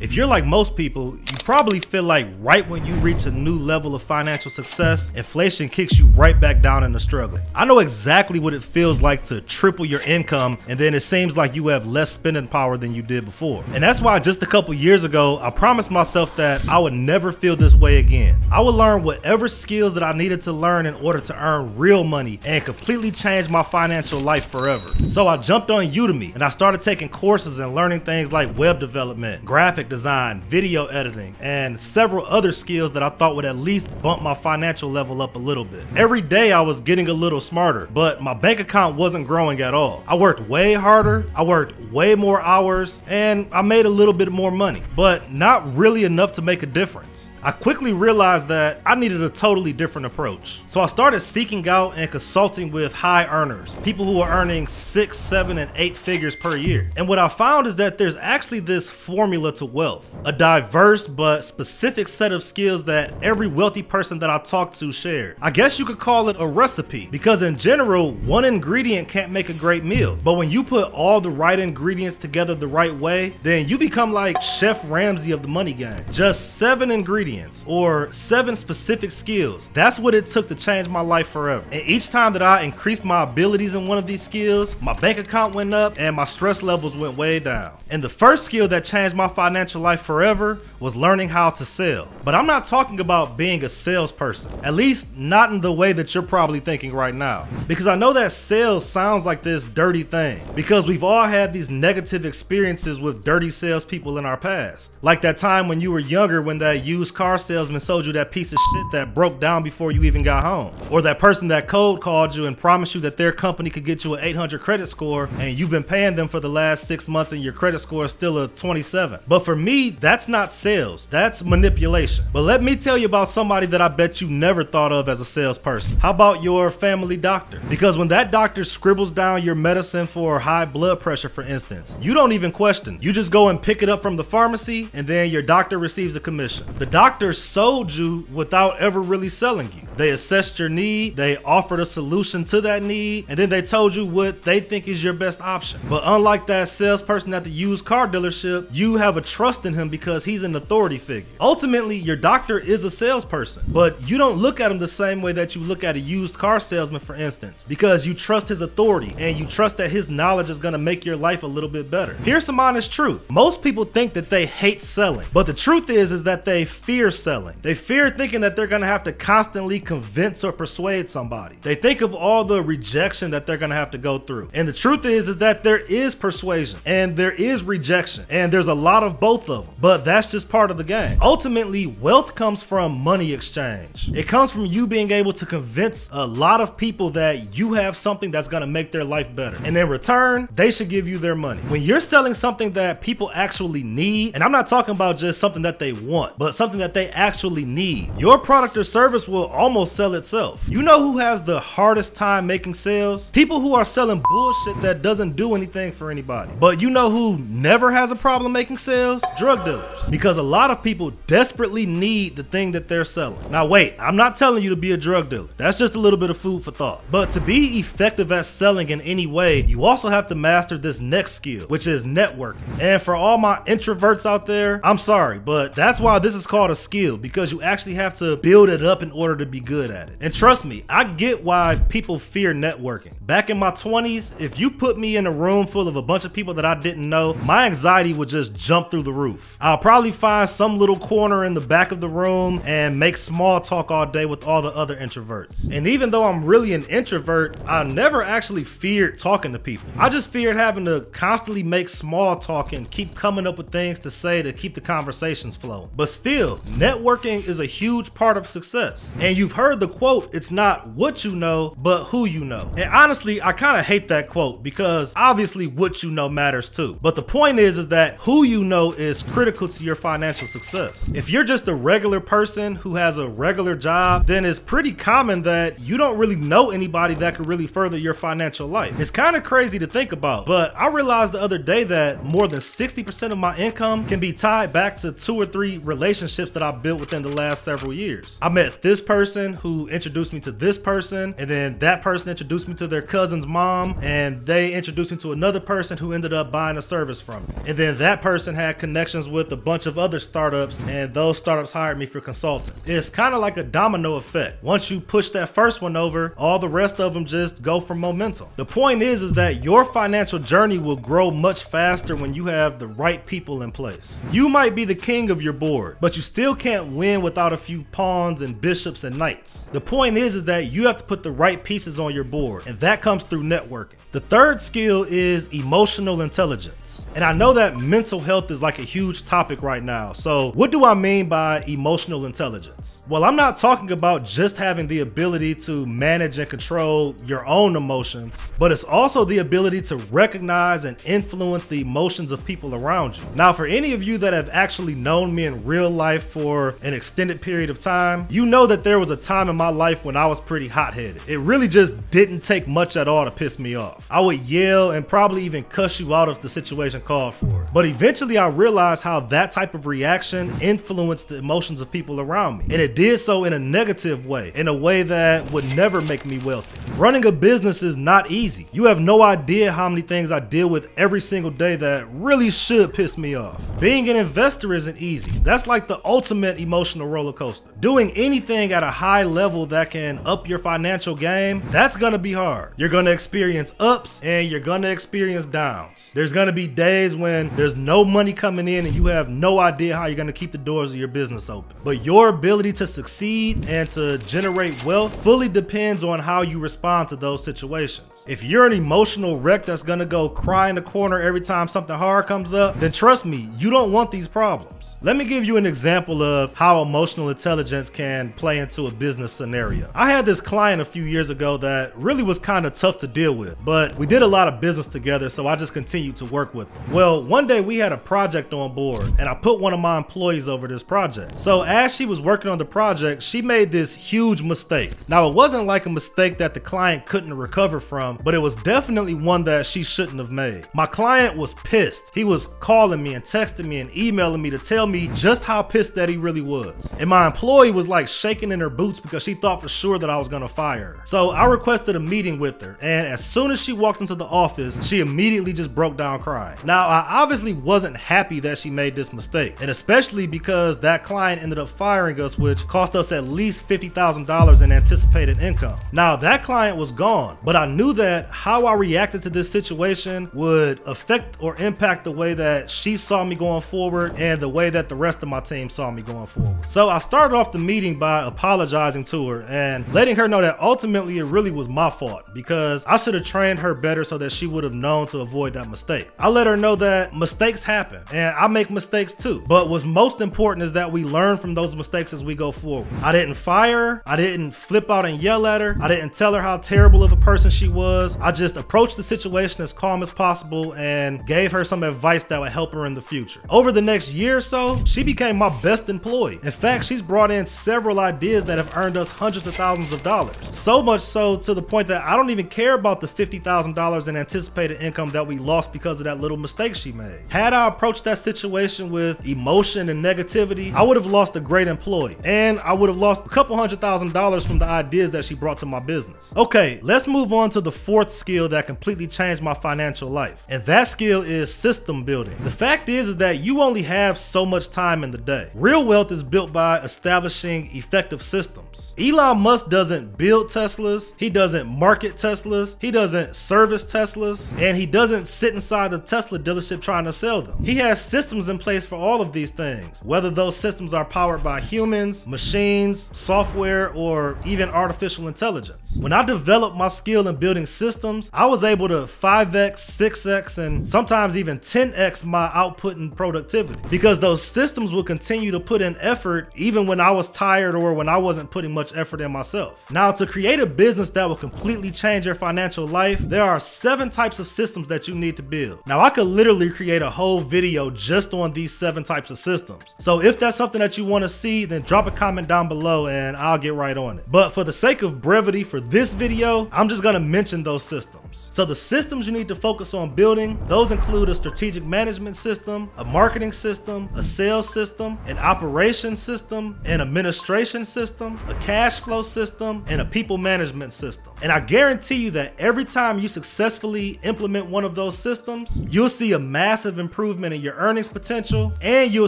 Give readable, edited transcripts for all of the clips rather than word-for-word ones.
If you're like most people, you probably feel like right when you reach a new level of financial success, inflation kicks you right back down into struggling. I know exactly what it feels like to triple your income and then it seems like you have less spending power than you did before. And that's why just a couple years ago, I promised myself that I would never feel this way again. I would learn whatever skills that I needed to learn in order to earn real money and completely change my financial life forever. So I jumped on Udemy and I started taking courses and learning things like web development, graphic design, video editing, and several other skills that I thought would at least bump my financial level up a little bit. Every day I was getting a little smarter, but my bank account wasn't growing at all. I worked way harder, I worked way more hours, and I made a little bit more money, but not really enough to make a difference. I quickly realized that I needed a totally different approach. So I started seeking out and consulting with high earners, people who are earning 6, 7, and 8 figures per year. And what I found is that there's actually this formula to wealth, a diverse but specific set of skills that every wealthy person that I talked to shared. I guess you could call it a recipe, because in general, one ingredient can't make a great meal. But when you put all the right ingredients together the right way, then you become like Chef Ramsay of the money game. Just 7 ingredients or 7 specific skills. That's what it took to change my life forever. And each time that I increased my abilities in one of these skills, my bank account went up and my stress levels went way down. And the first skill that changed my financial life forever was learning how to sell. But I'm not talking about being a salesperson, at least not in the way that you're probably thinking right now. Because I know that sales sounds like this dirty thing, because we've all had these negative experiences with dirty salespeople in our past. Like that time when you were younger when that used car salesman sold you that piece of shit that broke down before you even got home. Or that person that cold called you and promised you that their company could get you an 800 credit score and you've been paying them for the last 6 months and your credit score is still a 27. But for me, that's not sales, that's manipulation. But let me tell you about somebody that I bet you never thought of as a salesperson. How about your family doctor? Because when that doctor scribbles down your medicine for high blood pressure, for instance, you don't even question. You just go and pick it up from the pharmacy and then your doctor receives a commission. The doctor sold you without ever really selling you. They assessed your need, they offered a solution to that need, and then they told you what they think is your best option. But unlike that salesperson at the used car dealership, you have a trust in him because he's an authority figure. Ultimately, your doctor is a salesperson, but you don't look at him the same way that you look at a used car salesman, for instance, because you trust his authority and you trust that his knowledge is gonna make your life a little bit better. Here's some honest truth. Most people think that they hate selling, but the truth is that they fear selling. They fear thinking that they're gonna have to constantly convince or persuade somebody. They think of all the rejection that they're gonna have to go through. And the truth is that there is persuasion and there is rejection, and there's a lot of both of them, but that's just part of the game. Ultimately, wealth comes from money exchange. It comes from you being able to convince a lot of people that you have something that's gonna make their life better. And in return, they should give you their money. When you're selling something that people actually need, and I'm not talking about just something that they want, but something that they actually need, your product or service will almost sell itself. You know who has the hardest time making sales? People who are selling bullshit that doesn't do anything for anybody. But you know who never has a problem making sales? Drug dealers. Because a lot of people desperately need the thing that they're selling. Now wait, I'm not telling you to be a drug dealer. That's just a little bit of food for thought. But to be effective at selling in any way, you also have to master this next skill, which is networking. And for all my introverts out there, I'm sorry, but that's why this is called a skill, because you actually have to build it up in order to be good at it. And trust me, I get why people fear networking. Back in my 20s, if you put me in a room full of a bunch of people that I didn't know, my anxiety would just jump through the roof. I'll probably find some little corner in the back of the room and make small talk all day with all the other introverts. And even though I'm really an introvert, I never actually feared talking to people. I just feared having to constantly make small talk and keep coming up with things to say to keep the conversations flowing. But still, networking is a huge part of success. And you've heard the quote, it's not what you know, but who you know. And honestly, I kind of hate that quote, because obviously what you know matters too. But the point is that who you know is critical to your financial success. If you're just a regular person who has a regular job, then it's pretty common that you don't really know anybody that could really further your financial life. It's kind of crazy to think about, but I realized the other day that more than 60% of my income can be tied back to 2 or 3 relationships that I built within the last several years. I met this person person who introduced me to this person, and then that person introduced me to their cousin's mom, and they introduced me to another person who ended up buying a service from me. And then that person had connections with a bunch of other startups, and those startups hired me for consulting. It's kind of like a domino effect. Once you push that first one over, all the rest of them just go for momentum. The point is that your financial journey will grow much faster when you have the right people in place. You might be the king of your board, but you still can't win without a few pawns and bishops and knights. The point is that you have to put the right pieces on your board, and that comes through networking. The third skill is emotional intelligence. And I know that mental health is like a huge topic right now. So what do I mean by emotional intelligence? Well, I'm not talking about just having the ability to manage and control your own emotions, but it's also the ability to recognize and influence the emotions of people around you. Now, for any of you that have actually known me in real life for an extended period of time, you know that there was a time in my life when I was pretty hot-headed. It really just didn't take much at all to piss me off. I would yell and probably even cuss you out if the situation called for it. But eventually I realized how that type of reaction influenced the emotions of people around me. And it did so in a negative way, in a way that would never make me wealthy. Running a business is not easy. You have no idea how many things I deal with every single day that really should piss me off. Being an investor isn't easy. That's like the ultimate emotional roller coaster. Doing anything at a high level that can up your financial game, that's gonna be hard. You're gonna experience ups and you're gonna experience downs. There's gonna be days when there's no money coming in and you have no idea how you're gonna keep the doors of your business open. But your ability to succeed and to generate wealth fully depends on how you respond to those situations. If you're an emotional wreck that's gonna go cry in the corner every time something hard comes up, then trust me, you don't want these problems. Let me give you an example of how emotional intelligence can play into a business scenario. I had this client a few years ago that really was kind of tough to deal with, but we did a lot of business together, so I just continued to work with him. Well, one day we had a project on board, and I put one of my employees over this project. So as she was working on the project, she made this huge mistake. Now, it wasn't like a mistake that the client couldn't recover from, but it was definitely one that she shouldn't have made. My client was pissed. He was calling me and texting me and emailing me to tell me just how pissed that he really was. And my employee was like shaking in her boots because she thought for sure that I was gonna fire her. So I requested a meeting with her, and as soon as she walked into the office, she immediately just broke down crying. Now, I obviously wasn't happy that she made this mistake, and especially because that client ended up firing us, which cost us at least $50,000 in anticipated income. Now, that client was gone, but I knew that how I reacted to this situation would affect or impact the way that she saw me going forward and the way that the rest of my team saw me going forward. So I started off the meeting by apologizing to her and letting her know that ultimately it really was my fault because I should have trained her better so that she would have known to avoid that mistake. I let her know that mistakes happen and I make mistakes too, but what's most important is that we learn from those mistakes as we go forward. I didn't fire her, I didn't flip out and yell at her, I didn't tell her how terrible of a person she was. I just approached the situation as calm as possible and gave her some advice that would help her in the future. Over the next year or so, she became my best employee. In fact, she's brought in several ideas that have earned us hundreds of thousands of dollars. So much so to the point that I don't even care about the $50,000 in anticipated income that we lost because of that little mistake she made. Had I approached that situation with emotion and negativity, I would have lost a great employee and I would have lost a couple $100,000 from the ideas that she brought to my business. Okay, let's move on to the fourth skill that completely changed my financial life. And that skill is system building. The fact is that you only have so much time in the day. Real wealth is built by establishing effective systems. Elon Musk doesn't build Teslas, he doesn't market Teslas, he doesn't service Teslas, and he doesn't sit inside the Tesla dealership trying to sell them. He has systems in place for all of these things, whether those systems are powered by humans, machines, software, or even artificial intelligence. When I developed my skill in building systems, I was able to 5x, 6x, and sometimes even 10x my output and productivity because those systems will continue to put in effort even when I was tired or when I wasn't putting much effort in myself. Now, to create a business that will completely change your financial life, there are 7 types of systems that you need to build. Now, I could literally create a whole video just on these 7 types of systems. So if that's something that you want to see, then drop a comment down below and I'll get right on it. But for the sake of brevity for this video, I'm just going to mention those systems. So the systems you need to focus on building, those include a strategic management system, a marketing system, a sales system, an operations system, an administration system, a cash flow system, and a people management system. And I guarantee you that every time you successfully implement one of those systems, you'll see a massive improvement in your earnings potential, and you'll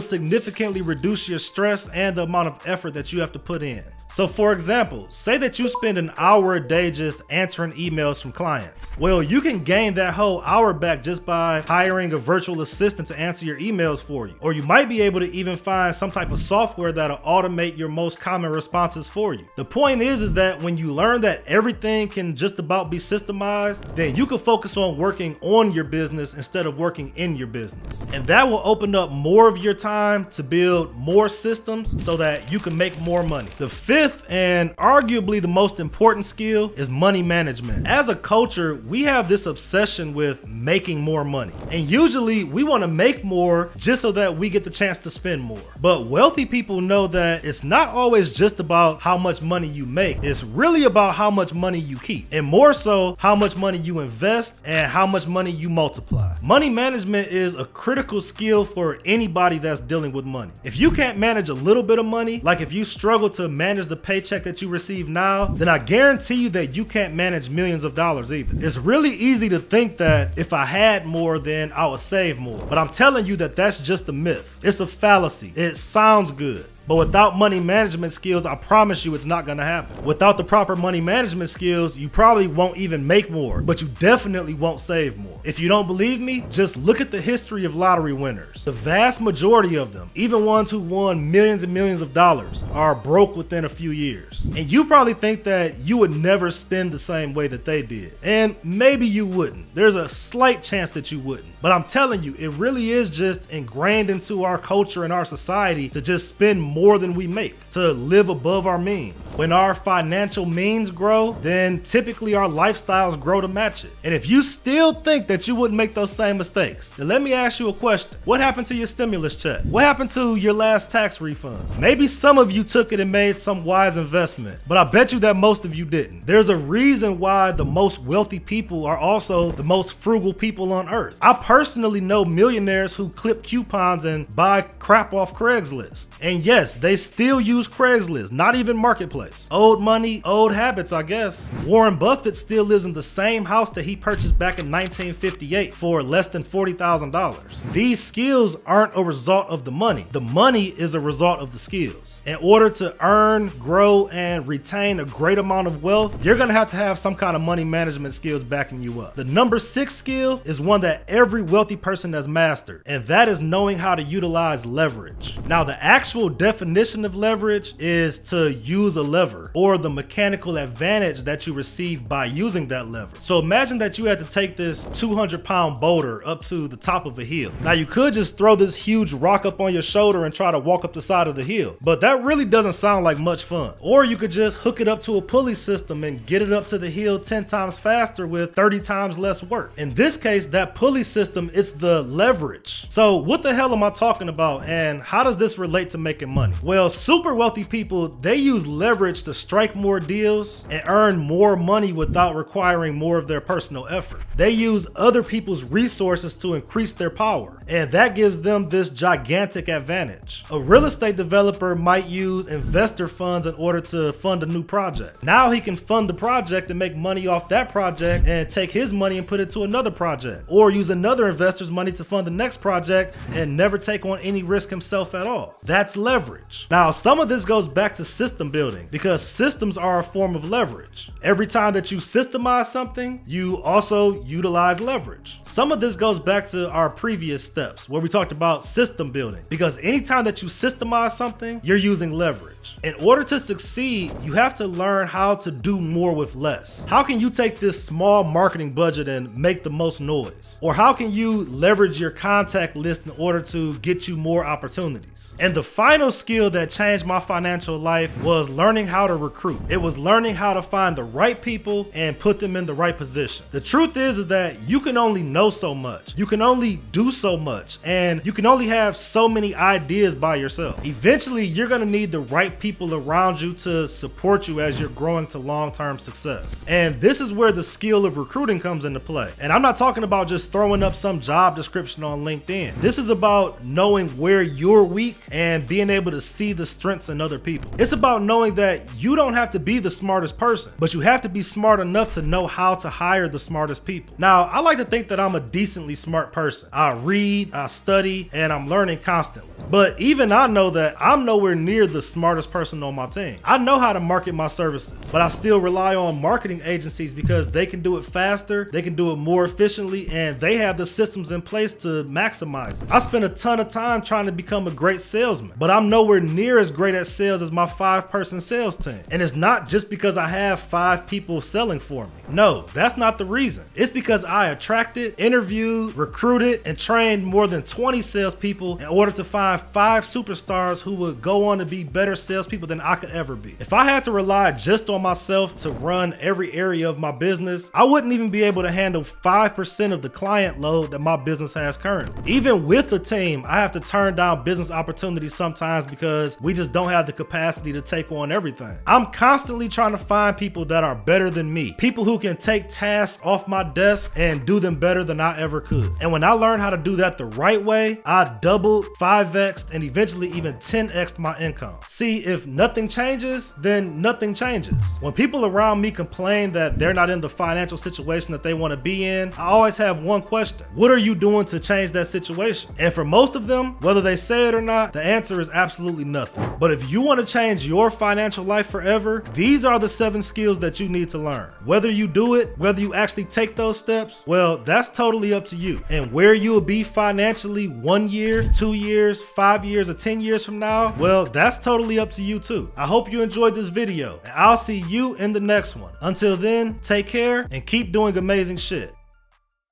significantly reduce your stress and the amount of effort that you have to put in. So for example, say that you spend an hour a day just answering emails from clients. Well, you can gain that whole hour back just by hiring a virtual assistant to answer your emails for you. Or you might be able to even find some type of software that'll automate your most common responses for you. The point is that when you learn that everything can just about be systemized, then you can focus on working on your business instead of working in your business. And that will open up more of your time to build more systems so that you can make more money. The fifth and arguably the most important skill is money management. As a culture, we have this obsession with making more money. And usually we want to make more just so that we get the chance to spend more. But wealthy people know that it's not always just about how much money you make. It's really about how much money you keep, and more so how much money you invest and how much money you multiply. Money management is a critical skill for anybody that's dealing with money. If you can't manage a little bit of money, like if you struggle to manage the paycheck that you receive now, then I guarantee you that you can't manage millions of dollars either. It's really easy to think that if I had more, then I would save more. But I'm telling you that that's just a myth. It's a fallacy. It sounds good. But without money management skills, I promise you it's not gonna happen. Without the proper money management skills, you probably won't even make more, but you definitely won't save more. If you don't believe me, just look at the history of lottery winners. The vast majority of them, even ones who won millions and millions of dollars, are broke within a few years. And you probably think that you would never spend the same way that they did. And maybe you wouldn't. There's a slight chance that you wouldn't. But I'm telling you, it really is just ingrained into our culture and our society to just spend more than we make, to live above our means. When our financial means grow, then typically our lifestyles grow to match it. And if you still think that you wouldn't make those same mistakes, then let me ask you a question. What happened to your stimulus check? What happened to your last tax refund? Maybe some of you took it and made some wise investment, but I bet you that most of you didn't. There's a reason why the most wealthy people are also the most frugal people on earth. I personally know millionaires who clip coupons and buy crap off Craigslist. And yes, they still use Craigslist, not even Marketplace. Old money, old habits, I guess. Warren Buffett still lives in the same house that he purchased back in 1958 for less than $40,000. These skills aren't a result of the money. The money is a result of the skills. In order to earn, grow, and retain a great amount of wealth, you're gonna have to have some kind of money management skills backing you up. The number 6 skill is one that every wealthy person has mastered, and that is knowing how to utilize leverage. Now, the actual definition of leverage is to use a lever, or the mechanical advantage that you receive by using that lever. So imagine that you had to take this 200-pound boulder up to the top of a hill. Now, you could just throw this huge rock up on your shoulder and try to walk up the side of the hill, but that really doesn't sound like much fun. Or you could just hook it up to a pulley system and get it up to the hill 10 times faster with 30 times less work. In this case, that pulley system, it's the leverage. So what the hell am I talking about, and how does this relate to making money? Well, super wealthy people, they use leverage to strike more deals and earn more money without requiring more of their personal effort. They use other people's resources to increase their power, and that gives them this gigantic advantage. A real estate developer might use investor funds in order to fund a new project. Now he can fund the project and make money off that project and take his money and put it to another project, or use another investor's money to fund the next project and never take on any risk himself at all. That's leverage. Now, some of this goes back to system building, because systems are a form of leverage. Every time that you systemize something, you also utilize leverage. Some of this goes back to our previous steps where we talked about system building, because anytime that you systemize something, you're using leverage. In order to succeed, you have to learn how to do more with less. How can you take this small marketing budget and make the most noise? Or how can you leverage your contact list in order to get you more opportunities? And the final skill that changed my financial life was learning how to recruit. It was learning how to find the right people and put them in the right position. The truth is that you can only know so much. You can only do so much, and you can only have so many ideas by yourself. Eventually, you're gonna need the right people around you to support you as you're growing to long-term success. And this is where the skill of recruiting comes into play. And I'm not talking about just throwing up some job description on LinkedIn. This is about knowing where you're weak and being able to see the strengths in other people. It's about knowing that you don't have to be the smartest person, but you have to be smart enough to know how to hire the smartest people. Now, I like to think that I'm a decently smart person. I read, I study, and I'm learning constantly. But even I know that I'm nowhere near the smartest person on my team. I know how to market my services, but I still rely on marketing agencies because they can do it faster, they can do it more efficiently, and they have the systems in place to maximize it. I spend a ton of time trying to become a great salesman, but I'm nowhere near as great at sales as my 5-person sales team. And it's not just because I have 5 people selling for me. No, that's not the reason. It's because I attracted, interviewed, recruited, and trained more than 20 salespeople in order to find 5 superstars who would go on to be better salespeople than I could ever be. If I had to rely just on myself to run every area of my business, I wouldn't even be able to handle 5% of the client load that my business has currently. Even with a team, I have to turn down business opportunities sometimes because we just don't have the capacity to take on everything. I'm constantly trying to find people that are better than me, people who can take tasks off my desk and do them better than I ever could. And when I learned how to do that the right way, I doubled, 5x'd, and eventually even 10x'd my income. See, if nothing changes, then nothing changes. When people around me complain that they're not in the financial situation that they want to be in, I always have one question: what are you doing to change that situation? And for most of them, whether they say it or not, the answer is absolutely nothing. But if you want to change your financial life forever, these are the 7 skills that you need to learn. Whether you do it, whether you actually take those steps, well, that's totally up to you. And where you'll be financially 1 year, 2 years, 5 years, or 10 years from now, well, that's totally up to you too. I hope you enjoyed this video, and I'll see you in the next one. Until then, take care and keep doing amazing shit.